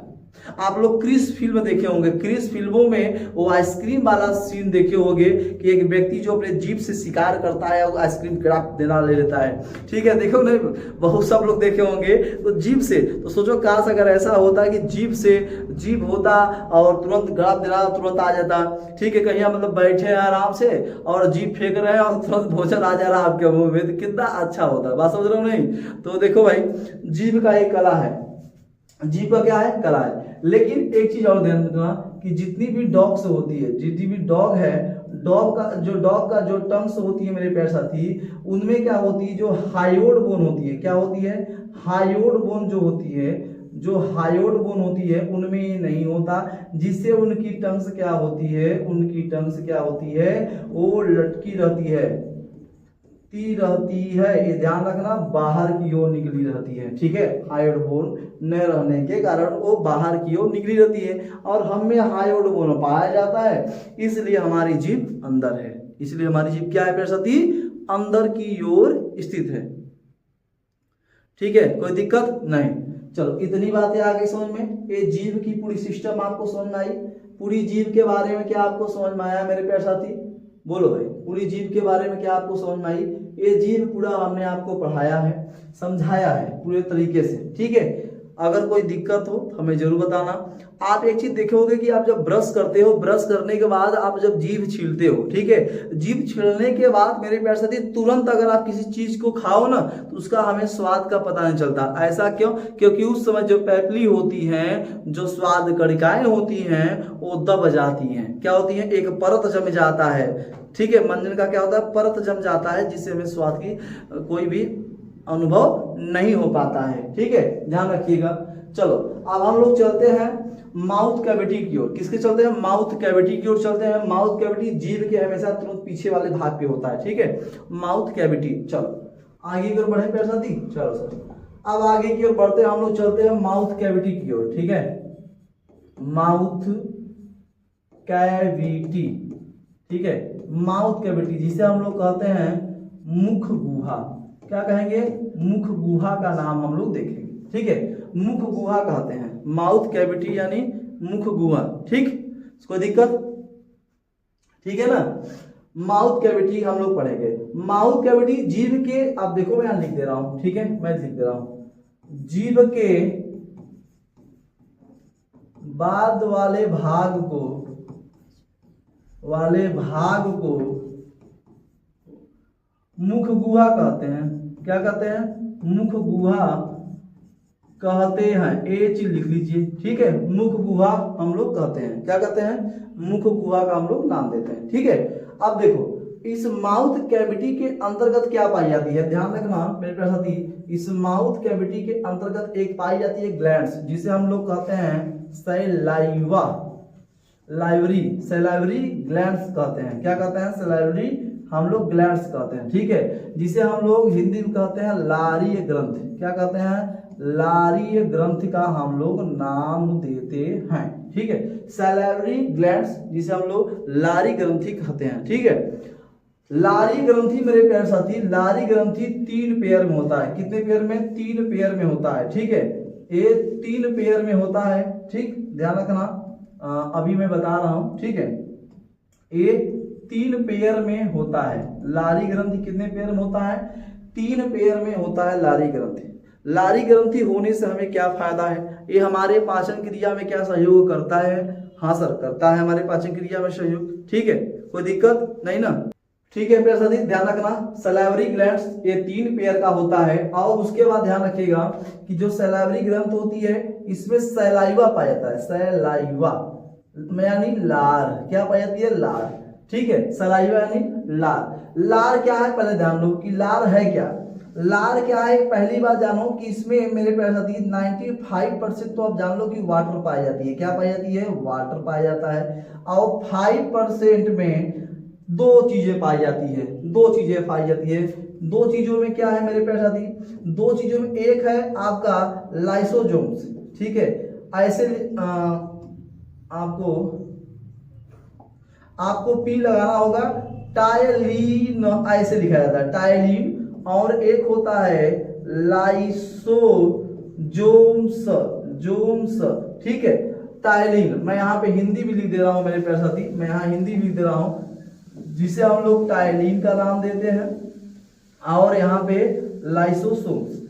आप लोग क्रिस फिल्म देखे होंगे, क्रिस फिल्मों में वो आइसक्रीम वाला सीन देखे होंगे कि एक व्यक्ति जो अपने जीभ से शिकार करता है वो आइसक्रीम ग्राफ देना ले लेता है। ठीक है, देखो नहीं, बहुत सब लोग देखे होंगे, तो जीभ से, तो सोचो काश अगर ऐसा होता कि जीभ से, जीभ होता और तुरंत ग्राफ देना तुरंत आ जाता। ठीक है, कहीं मतलब बैठे हैं आराम से और जीभ फेंक रहे हैं और तुरंत भोजन आ जा रहा है आपके मुंह में, तो कितना अच्छा होता है, बात समझ रहे हो नहीं। तो देखो भाई, जीभ का एक कला है, जीभ का क्या है, कला है। लेकिन एक चीज और ध्यान रखना कि जितनी भी डॉग्स होती है, जितनी भी डॉग है, डॉग का जो टंग्स होती है मेरे प्यारे साथी, उनमें क्या होती है, जो हायोड बोन होती है, क्या होती है, हायोड बोन जो होती है, जो हायोड बोन होती है उनमें नहीं होता, जिससे उनकी टंग्स क्या होती है, उनकी टंग्स क्या होती है, वो लटकी रहती है, ती रहती है, ये ध्यान रखना, बाहर की ओर निकली रहती है। ठीक है, हायोड बोन न रहने के कारण वो बाहर की ओर निकली रहती है, और हम में हायोड बोन पाया जाता है, इसलिए हमारी जीभ अंदर है, इसलिए हमारी जीभ क्या है प्यारे साथी, अंदर की ओर स्थित है। ठीक है, कोई दिक्कत नहीं। चलो इतनी बातें आ गई समझ में, ये जीभ की पूरी सिस्टम आपको समझ में आई, पूरी जीभ के बारे में क्या आपको समझ में आया मेरे प्यारे साथी, बोलो भाई, पूरी जीभ के बारे में क्या आपको समझ में आई। ये जीभ पूरा हमने आपको पढ़ाया है, समझाया है पूरे तरीके से। ठीक है, अगर कोई दिक्कत हो तो हमें जरूर बताना। आप एक चीज देखोगे कि आप जब ब्रश करते हो, ब्रश करने के बाद आप जब जीभ छीलते हो, ठीक है, जीभ छीलने के बाद मेरे प्यारे साथी तुरंत अगर आप किसी चीज को खाओ ना तो उसका हमें स्वाद का पता नहीं चलता। ऐसा क्यों, क्योंकि उस समय जो पैपली होती हैं, जो स्वाद कणिकाएं होती हैं, वो दब जाती हैं, क्या होती हैं, एक परत जम जाता है। ठीक है, मंजन का क्या होता है, परत जम जाता है, जिससे हमें स्वाद की कोई भी अनुभव नहीं हो पाता है। ठीक है, ध्यान रखिएगा। चलो अब हम लोग चलते हैं माउथ कैविटी की ओर। किसके चलते हैं, माउथ कैविटी की ओर चलते हैं। माउथ कैविटी जीभ के हमेशा तुरंत पीछे वाले भाग पे होता है। ठीक है, माउथ कैविटी। चलो आगे की ओर बढ़े प्यारे साथी, चलो सर अब आगे की ओर बढ़ते हैं, हम लोग चलते हैं माउथ कैविटी की ओर। ठीक है, माउथ कैविटी। ठीक है, माउथ कैविटी जिसे हम लोग कहते हैं मुख गुहा, क्या कहेंगे, मुख गुहा का नाम हम लोग देखेंगे। ठीक है, मुख गुहा कहते हैं, माउथ कैविटी यानी मुख गुहा। ठीक, कोई दिक्कत, ठीक है ना। माउथ कैविटी हम लोग पढ़ेंगे। माउथ कैविटी जीभ के, आप देखो मैं यहां लिख दे रहा हूं, ठीक है, मैं लिख दे रहा हूं, जीभ के बाद वाले भाग को मुख गुहा कहते हैं। क्या कहते हैं? मुख गुहा कहते हैं। ये चीज लिख लीजिए, ठीक है। मुख गुहा हम लोग कहते हैं। क्या कहते हैं? मुख गुहा का हम लोग नाम देते हैं, ठीक है। अब देखो इस माउथ कैविटी के अंतर्गत क्या पाई जाती है, ध्यान रखना मेरे प्यारे साथी। इस माउथ कैविटी के अंतर्गत एक पाई जाती है ग्लैंड्स, जिसे हम लोग कहते हैं सैलाइवा, सैलाइवरी ग्लैंड्स कहते हैं। क्या कहते हैं? सैलाइवरी हम लोग ग्लैंड्स कहते हैं, ठीक है। जिसे हम लोग हिंदी में कहते हैं लारीय ग्रंथ। क्या कहते हैं? लारीय ग्रंथ का हम लोग नाम देते हैं, ठीक है। सैलाइवरी ग्लैंड्स जिसे हम लोग लारी ग्रंथि कहते हैं, ठीक है। लारी ग्रंथि मेरे प्यारे साथी, लारी ग्रंथि 3 पेयर में होता है। कितने पेयर में? 3 पेयर में होता है, ठीक है। ये 3 पेयर में होता है, ठीक, ध्यान रखना। अभी मैं बता रहा हूं, ठीक है। ये 3 पेयर में होता है। लारी ग्रंथि कितने पेयर में होता है? 3 पेयर में होता है लारी ग्रंथि। लारी ग्रंथि होने से हमें क्या फायदा है? ये हमारे पाचन क्रिया में क्या सहयोग करता है? हाँ सर, करता है हमारे पाचन क्रिया में सहयोग, ठीक है। कोई दिक्कत नहीं ना, ठीक है प्यारे साथी। ध्यान रखना सैलाइवरी ग्लैंड्स ये 3 पेयर का होता है। और उसके बाद ध्यान रखिएगा कि जो सैलाइवरी ग्रंथ होती है इसमें सैलाइवा पाया जाता है। सैलाइवा यानी लार, क्या पाई जाती है? लार, ठीक है। सलाइवा यानी लार। लार क्या है पहले ध्यान लो कि लार है क्या। लार क्या है पहली बात जानो कि इसमें मेरे प्यारे साथी 95% तो आप जान लो कि वाटर पाई जाती है। क्या पाई जाती है? वाटर पाया जाता है। और 5% में 2 चीजें पाई जाती है। 2 चीजें पाई जाती है। 2 चीजों में क्या है मेरे प्यारे साथी? 2 चीजों में एक है आपका लाइसोसोम्स, ठीक है। ऐसे आपको पी लगाना होगा। टायलिन ऐसे लिखा जाता है, टायलिन। और एक होता है लाइसोजोम्स, ठीक है। टायलिन मैं यहाँ पे हिंदी भी लिख दे रहा हूँ मेरे प्यारे साथी, मैं यहाँ हिंदी भी लिख दे रहा हूँ, जिसे हम लोग टायलिन का नाम देते हैं। और यहाँ पे लाइसोसोम्स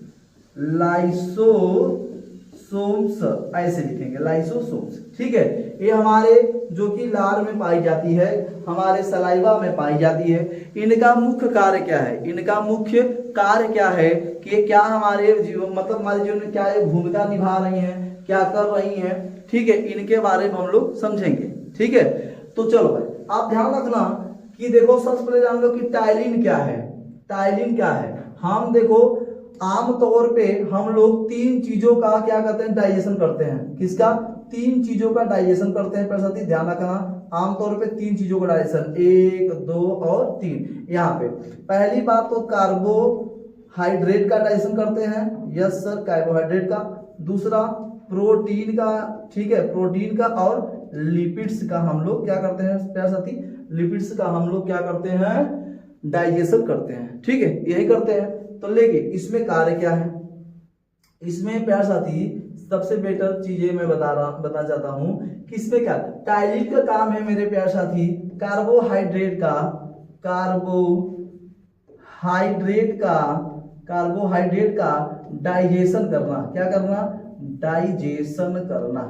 ऐसे लिखेंगे, लाइसोसोम्स, ठीक है। ये हमारे जो कि लार में पाई जाती है, हमारे सलाइवा में पाई जाती है। इनका मुख्य कार्य क्या है? इनका मुख्य कार्य क्या है कि क्या हमारे जीवन मतलब हमारे जीवन में क्या ये भूमिका निभा रही हैं, क्या कर रही हैं, ठीक है। इनके बारे में हम लोग समझेंगे, ठीक है। तो चलो भाई आप ध्यान रखना कि देखो सबसे पहले जान लो कि टायलिन क्या है। टायलिन क्या है? हम देखो आमतौर पे हम लोग 3 चीजों का क्या करते हैं? डाइजेशन करते हैं। किसका? 3 चीजों का डाइजेशन करते हैं प्यारे साथी, ध्यान रखना। आमतौर पे 3 चीजों का डाइजेशन, 1, 2 और 3। यहाँ पे पहली बात तो कार्बोहाइड्रेट का डाइजेशन करते हैं। यस सर, कार्बोहाइड्रेट का। दूसरा प्रोटीन का, ठीक है, प्रोटीन का। और लिपिड्स का हम लोग क्या करते हैं प्यारे साथी? लिपिड्स का हम लोग क्या करते हैं? डाइजेशन करते हैं, ठीक है, यही करते हैं। तो लेकिन इसमें कार्य क्या है? इसमें प्यारे साथी सबसे बेटर चीजें मैं बता चाहता हूं कि इसमें क्या टायलिन का काम है मेरे प्यारे साथी, कार्बोहाइड्रेट का डाइजेशन करना। क्या करना? डाइजेशन करना,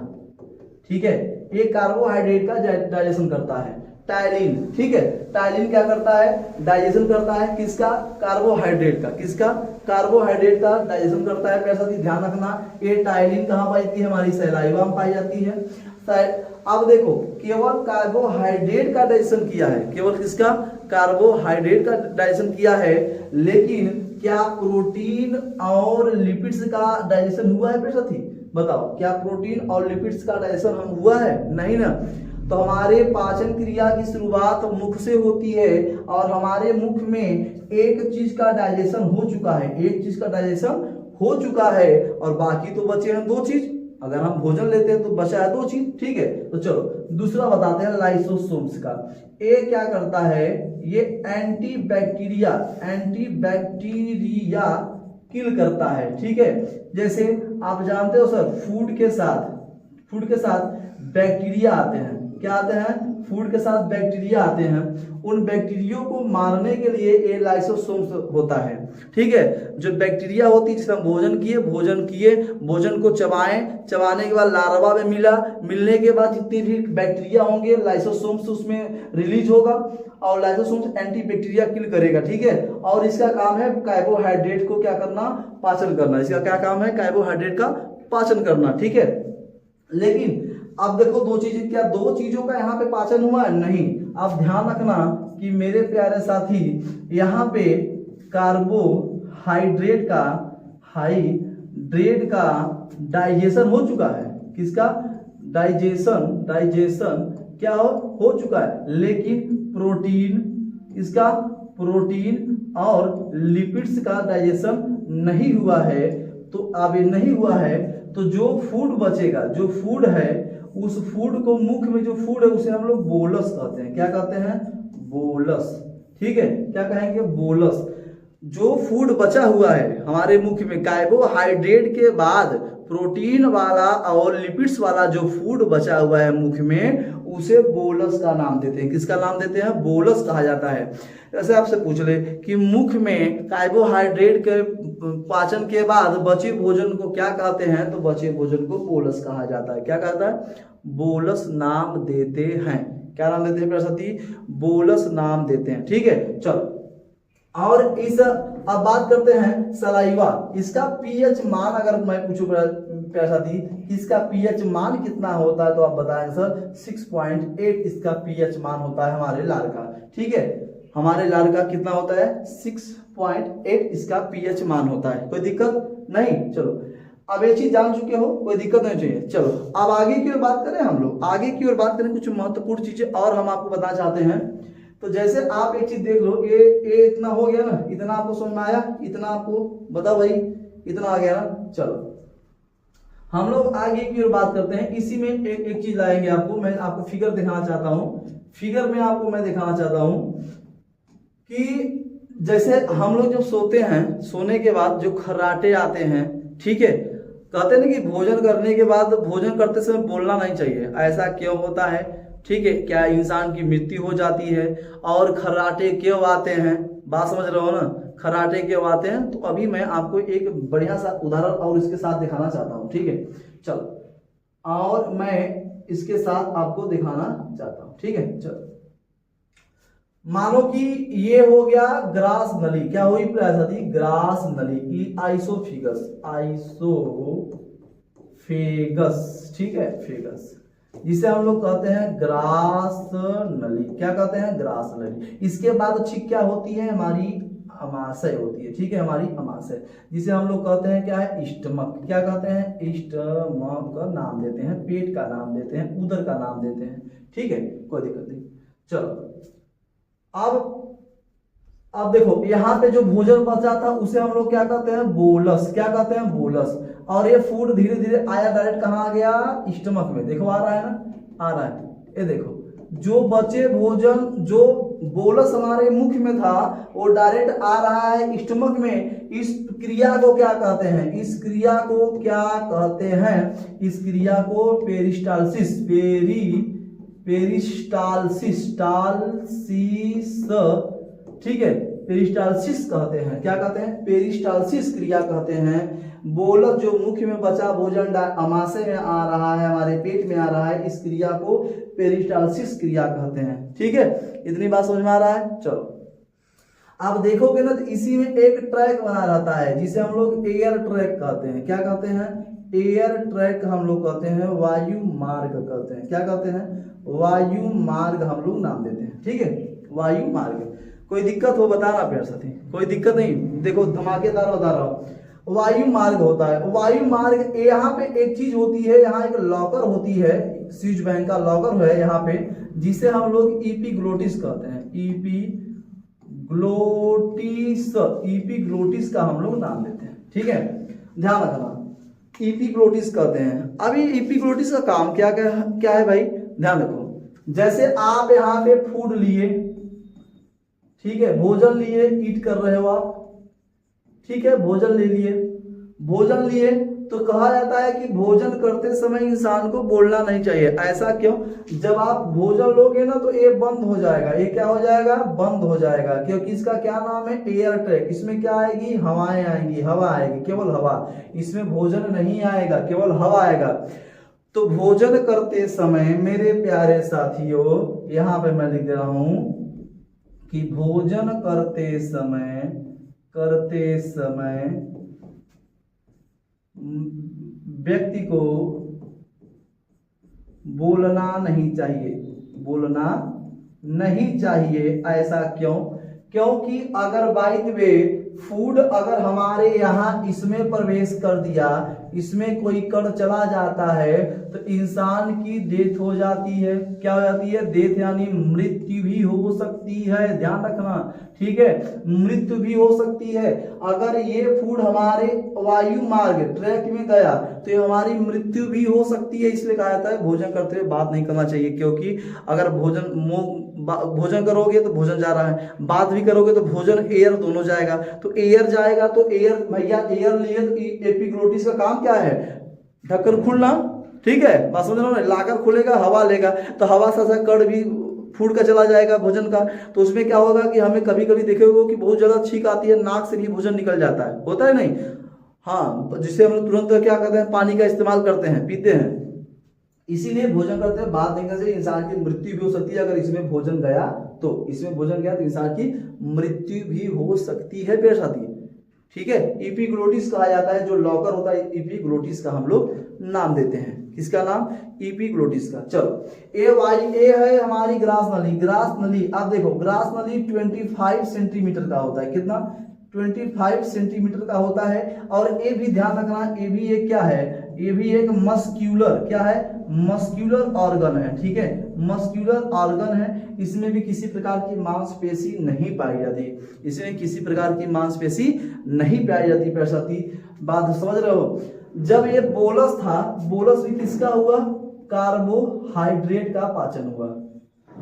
ठीक है। ये कार्बोहाइड्रेट का डाइजेशन करता है टायलिन, ठीक है। टायलिन क्या करता है? डाइजेशन करता है। किसका? कार्बोहाइड्रेट का। किसका? कार्बोहाइड्रेट का डाइजेशन करता है। प्यारे साथी ध्यान रखना ये टायलिन कहाँ पाई जाती है? हमारी सैलाइवा में पाई जाती है। अब देखो केवल कार्बोहाइड्रेट का डाइजेशन किया है, केवल किसका? कार्बोहाइड्रेट का डाइजेशन किया है। लेकिन क्या प्रोटीन और लिपिड्स का डाइजेशन हुआ है प्यारे साथी? बताओ, क्या प्रोटीन और लिपिड्स का डाइजेशन हम हुआ है? नहीं ना। तो हमारे पाचन क्रिया की शुरुआत मुख से होती है और हमारे मुख में एक चीज का डाइजेशन हो चुका है, एक चीज का डाइजेशन हो चुका है और बाकी तो बचे हैं 2 चीज। अगर हम भोजन लेते हैं तो बचा है 2 चीज, ठीक है। तो चलो दूसरा बताते हैं लाइसोसोम्स का। ये क्या करता है? ये एंटीबैक्टीरिया किल करता है, ठीक है। जैसे आप जानते हो सर फूड के साथ बैक्टीरिया आते हैं, क्या आते हैं, फूड के साथ बैक्टीरिया आते हैं। उन बैक्टीरिया को मारने के लिए ये लाइसोसोम्स होता है। ठीक है, जो बैक्टीरिया होती है जिसमें हम भोजन किए, भोजन को चबाने के बाद लार्वा में मिलने के बाद जितनी भी बैक्टीरिया होंगे लाइसोसोम्स उसमें रिलीज होगा और लाइसोसोम्स एंटी बैक्टीरिया किल करेगा। ठीक है, और इसका काम है कार्बोहाइड्रेट को क्या करना, पाचन करना। इसका क्या काम है, कार्बोहाइड्रेट का पाचन करना। ठीक है, लेकिन अब देखो दो चीजों का यहाँ पे पाचन हुआ है? नहीं। अब ध्यान रखना कि मेरे प्यारे साथी यहाँ पे कार्बोहाइड्रेट का डाइजेशन हो चुका है। किसका डाइजेशन क्या हो चुका है, लेकिन प्रोटीन और लिपिड्स का डाइजेशन नहीं हुआ है। तो अब ये नहीं हुआ है तो जो फूड बचेगा, जो फूड है उस फूड को, मुख में जो फूड है उसे हम लोग बोलस कहते हैं। क्या कहते हैं, बोलस। ठीक है, क्या कहेंगे, बोलस। जो फूड बचा हुआ है हमारे मुख में कार्बोहाइड्रेट के बाद प्रोटीन वाला और लिपिड्स वाला जो फूड बचा हुआ है मुख में, उसे बोलस का नाम देते हैं। किसका नाम देते हैं, बोलस कहा जाता है। ऐसे आपसे पूछ ले कि मुख में कार्बोहाइड्रेट के पाचन के बाद बचे भोजन को क्या कहते हैं, तो बचे भोजन को बोलस कहा जाता है। क्या कहता है, बोलस नाम देते हैं। क्या नाम देते हैं प्यारे साथी, बोलस नाम देते हैं। ठीक है, चलो और अब बात करते हैं सलाइवा। इसका पीएच मान अगर मैं पूछूं प्यारे साथी, इसका पीएच मान कितना होता है, तो आप बताएंगे सर 6.8 इसका पीएच मान होता है हमारे लार का। ठीक है, हमारे लार का कितना होता है, 6.8 इसका पीएच मान होता है। कोई दिक्कत नहीं। चलो अब ये चीज जान चुके हो, कोई दिक्कत नहीं चाहिए। चलो अब आगे की ओर बात करें, हम लोग आगे की ओर बात करें, कुछ महत्वपूर्ण चीजें और हम आपको बताना चाहते हैं। तो जैसे आप एक चीज देख लो, ये इतना हो गया ना, इतना आपको समझ में आया, इतना आपको बताओ भाई, इतना आ गया ना। चलो हम लोग आगे की ओर बात करते हैं। इसी में एक चीज लाएंगे आपको, मैं आपको फिगर दिखाना चाहता हूँ। फिगर में आपको मैं दिखाना चाहता हूँ कि जैसे हम लोग जब सोते हैं, सोने के बाद जो खर्राटे आते हैं, ठीक है, कहते हैं ना कि भोजन करने के बाद, भोजन करते समय बोलना नहीं चाहिए। ऐसा क्यों होता है, ठीक है, क्या इंसान की मृत्यु हो जाती है? और खर्राटे क्यों आते हैं, बात समझ रहे हो ना, खर्राटे क्यों आते हैं? तो अभी मैं आपको एक बढ़िया सा उदाहरण और इसके साथ दिखाना चाहता हूँ। ठीक है, चलो और मैं इसके साथ आपको दिखाना चाहता हूँ। ठीक है, चलो मानो कि ये हो गया ग्रास नली। क्या हुई प्रयास, ग्रास नली, आइसोफेगस, ठीक है, फेगस, जिसे हम लोग कहते हैं ग्रास नली। क्या कहते हैं, ग्रास नली। इसके बाद अच्छी क्या होती है, हमारी अमाशय होती है। ठीक है, हमारी अमाशय, जिसे हम लोग कहते हैं क्या है, स्टमक। क्या कहते हैं, स्टमक का नाम देते हैं, पेट का नाम देते हैं, उदर का नाम देते हैं। ठीक है, कोई दिक्कत नहीं। चलो अब देखो यहाँ पे जो भोजन बचा था उसे हम लोग क्या कहते हैं, बोलस। क्या कहते हैं, बोलस। और ये फूड धीरे धीरे आया, डायरेक्ट कहाँ आ गया, स्टमक में। देखो आ रहा है ना, आ रहा है, ये देखो जो बचे भोजन, जो बोलस हमारे मुख में था, वो डायरेक्ट आ रहा है स्टमक में। इस क्रिया को क्या कहते हैं, इस क्रिया को क्या कहते हैं, इस क्रिया को पेरिस्टालसिस, ठीक है, पेरिस्टालसिस कहते हैं। क्या कहते हैं, पेरिस्टालसिस क्रिया कहते हैं। बोलस जो मुख में बचा भोजन अमाशय में आ रहा है, हमारे पेट में आ रहा है, इस क्रिया को पेरिस्टालसिस क्रिया कहते हैं। ठीक है, इतनी बात समझ में आ रहा है। चलो आप देखोगे ना, तो इसी में एक ट्रैक बना रहता है जिसे हम लोग एयर ट्रैक कहते हैं। क्या कहते हैं, एयर ट्रैक हम लोग कहते हैं, वायु मार्ग कहते हैं। क्या कहते हैं, वायु मार्ग हम लोग नाम देते हैं। ठीक है, वायु मार्ग। कोई दिक्कत हो बताना प्यार साथी, कोई दिक्कत नहीं। देखो धमाकेदार बता रहा हूँ, वायु मार्ग होता है। वायु मार्ग, यहाँ पे एक चीज होती है, यहाँ एक लॉकर होती है, स्विच बैंक का लॉकर है यहाँ पे, जिसे हम लोग इपीग्लोटिस कहते हैं। इपीग्लोटिस का हम लोग नाम देते हैं। ठीक है, ध्यान रखना, इपीग्लोटिस कहते हैं। अभी इपीग्लोटिस का काम क्या है भाई, ध्यान रखो। जैसे आप यहाँ पे फूड लिए, ठीक है, भोजन लिए, ईट कर रहे हो आप, ठीक है, भोजन ले लिए, भोजन लिए तो कहा जाता है कि भोजन करते समय इंसान को बोलना नहीं चाहिए। ऐसा क्यों? जब आप भोजन लोगे ना तो ये बंद हो जाएगा, ये क्या हो जाएगा? बंद हो जाएगा, क्योंकि इसका क्या नाम है? Air track. इसमें क्या आएगी? हवाएं आएंगी, हवा आएगी, केवल हवा। इसमें भोजन नहीं आएगा, केवल हवा आएगा। तो भोजन करते समय मेरे प्यारे साथियों, यहां पे मैं लिख दे रहा हूं कि भोजन करते समय व्यक्ति को बोलना नहीं चाहिए, बोलना नहीं चाहिए। ऐसा क्यों? क्योंकि अगर बाय द वे फूड अगर हमारे यहाँ इसमें प्रवेश कर दिया, इसमें कोई कण चला जाता है तो इंसान की डेथ हो जाती है। क्या हो जाती है? डेथ यानी मृत्यु भी हो सकती है, ध्यान रखना, ठीक है, मृत्यु भी हो सकती है। अगर ये फूड हमारे वायु मार्ग ट्रैक में गया तो ये हमारी मृत्यु भी हो सकती है। इसलिए कहा जाता है भोजन करते हुए बात नहीं करना चाहिए, क्योंकि अगर भोजन करोगे तो भोजन जा रहा है, बात भी करोगे तो भोजन एयर दोनों जाएगा। तो एयर जाएगा तो एयर, भैया एयर लिए तो एपिग्लोटिस का काम क्या है? ढक्कन खुलना, ठीक है, बात समझ रहे हो ना? लाकर खुलेगा, हवा लेगा, तो हवा से कण भी फूड का चला जाएगा, भोजन का। तो उसमें क्या होगा कि हमें कभी कभी देखोगे कि बहुत ज्यादा छींक आती है, नाक से भी भोजन निकल जाता है, होता है नहीं? हाँ, जिससे हम लोग तुरंत क्या करते हैं? पानी का इस्तेमाल करते हैं, पीते हैं। इसीलिए भोजन करते हैं बात नहीं करने से इंसान की मृत्यु भी हो सकती है। अगर इसमें भोजन गया तो इंसान की मृत्यु भी हो सकती है, पेड़ साथी, ठीक है। इपीग्लोटिस कहा जाता है, जो लॉकर होता है इपीग्लोटिस का हम लोग नाम देते हैं। किसका नाम? इपीग्लोटिस का। चलो, ए है हमारी ग्रास नली। ग्रास नली, आप देखो ग्रास नली 25 सेंटीमीटर का होता है। कितना? 25 सेंटीमीटर का होता है। और ये भी ध्यान रखना, ये भी एक क्या है? ये भी एक मस्क्यूलर, क्या है? मस्क्यूलर ऑर्गन है, ठीक है, मस्क्यूलर ऑर्गन है। इसमें भी किसी प्रकार की मांसपेशी नहीं पाई जाती, इसमें किसी प्रकार की मांसपेशी नहीं पाई जाती। पैसाती बात समझ रहे हो? जब ये बोलस था, बोलस भी किसका हुआ? कार्बोहाइड्रेट का पाचन हुआ,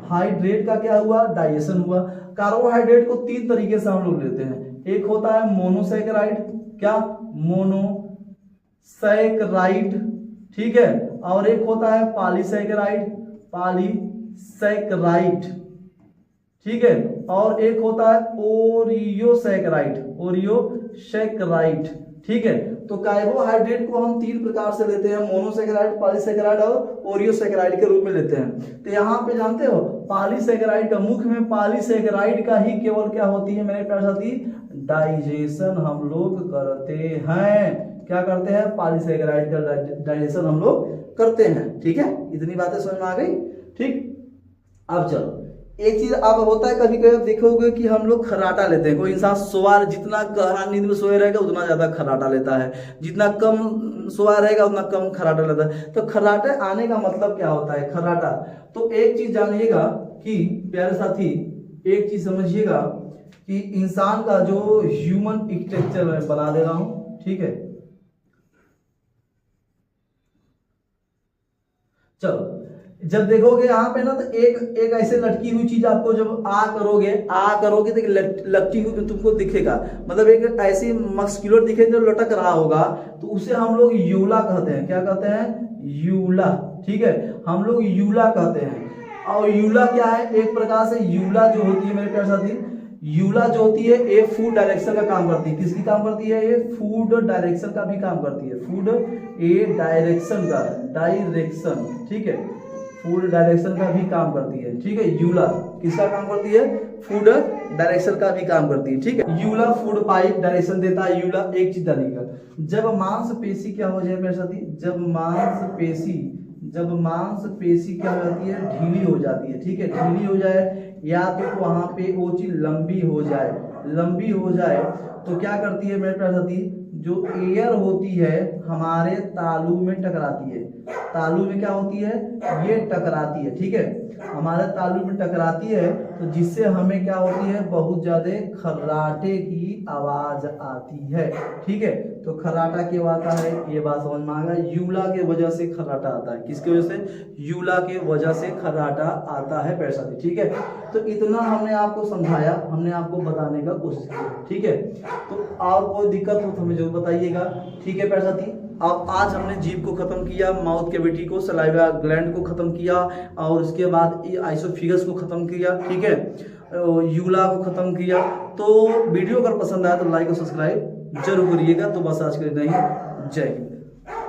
हाइड्रेट का क्या हुआ? डाइजेशन हुआ। कार्बोहाइड्रेट को 3 तरीके से हम लोग लेते हैं। एक होता है मोनोसैकेराइड, क्या? मोनोसैकेराइड, ठीक है, और एक होता है पॉलीसैकेराइड, पॉलीसैकेराइड, ठीक है, और एक होता है ओरियोसैकेराइड, ओरियोसैकेराइड, ठीक है। तो कार्बोहाइड्रेट को हम 3 प्रकार से लेते हैं, मोनोसैकेराइड, पॉलीसैकेराइड और ओरियोसैकेराइड के रूप में लेते हैं। तो यहाँ पे जानते हो पॉलीसैकेराइड का, मुख्य में पॉलीसैकेराइड का ही केवल क्या होती है मेरे प्यारे साथी? डाइजेशन हम लोग करते हैं। क्या करते हैं? पॉलीसैकेराइड का डाइजेशन हम लोग करते हैं, ठीक है। इतनी बातें समझ में आ गई, ठीक। अब चलो, एक चीज अब होता है कभी कभी देखोगे कि हम लोग खर्राटा लेते हैं। कोई इंसान सोया, जितना गहरा नींद में सोया रहेगा उतना ज्यादा खर्राटा लेता है, जितना कम सोया रहेगा उतना कम खर्राटा लेता है। तो खर्राटे आने का मतलब क्या होता है? खर्राटा, तो एक चीज जानिएगा कि प्यारे साथी, एक चीज समझिएगा कि इंसान का जो ह्यूमन स्ट्रक्चर मैं बना दे रहा हूं, ठीक है। चलो, जब देखोगे यहाँ पे ना तो एक ऐसे लटकी हुई चीज आपको जब आ करोगे तो लटकी हुई तुमको दिखेगा, मतलब एक ऐसी मस्कुलर दिखे जो लटक रहा होगा, तो उसे हम लोग यूला कहते हैं। क्या कहते हैं? यूला, ठीक है, हम लोग यूला कहते हैं। और यूला क्या है? एक प्रकार से यूला जो होती है मेरे प्यारे साथी, यूला जो होती है ये फूड डायरेक्शन का काम करती है। किसकी काम करती है? ये फूड डायरेक्शन का भी काम करती है, फूड डायरेक्शन का, डायरेक्शन, ठीक है, फूड डायरेक्शन का भी काम करती है, ठीक है। यूला किसका काम करती है? फूड डायरेक्शन का भी काम करती है, ठीक है। यूला फूड पाइप डायरेक्शन देता है। यूला एक चीज जानिएगा, जब मांसपेशी क्या हो जाए मेरे साथी, जब मांसपेशी क्या हो जाती है? ढीली हो जाती है, ठीक है, ढीली हो जाए या तो वहां पे वो चीज लंबी हो जाए तो क्या करती है मेरे प्यारे साथी? जो एयर होती है हमारे तालू में टकराती है। तालू में क्या होती है? ये टकराती है, ठीक है। हमारे तालू में टकराती है तो जिससे हमें क्या होती है, बहुत ज्यादा खर्राटे की आवाज आती है। ठीक है, तो खर्राटा क्यों आता है ये बात समझ में आ गया। यूला के वजह से खर्राटा आता है। किसकी वजह से? यूला के वजह से खर्राटा आता है प्यारे साथी। ठीक है, तो इतना हमने आपको समझाया, हमने आपको बताने का कोशिश की। ठीक है, तो और कोई दिक्कत हो तो हमें जरूर बताइएगा। ठीक है प्यारे साथी, अब आज हमने जीभ को खत्म किया, माउथ कैविटी को, सलाइवा ग्लैंड को खत्म किया और उसके बाद आइसोफिगस को खत्म किया। ठीक है, यूला को खत्म किया। तो वीडियो अगर पसंद आया तो लाइक और सब्सक्राइब जरूर करिएगा। तो बस आज के लिए नहीं, जय हिंद।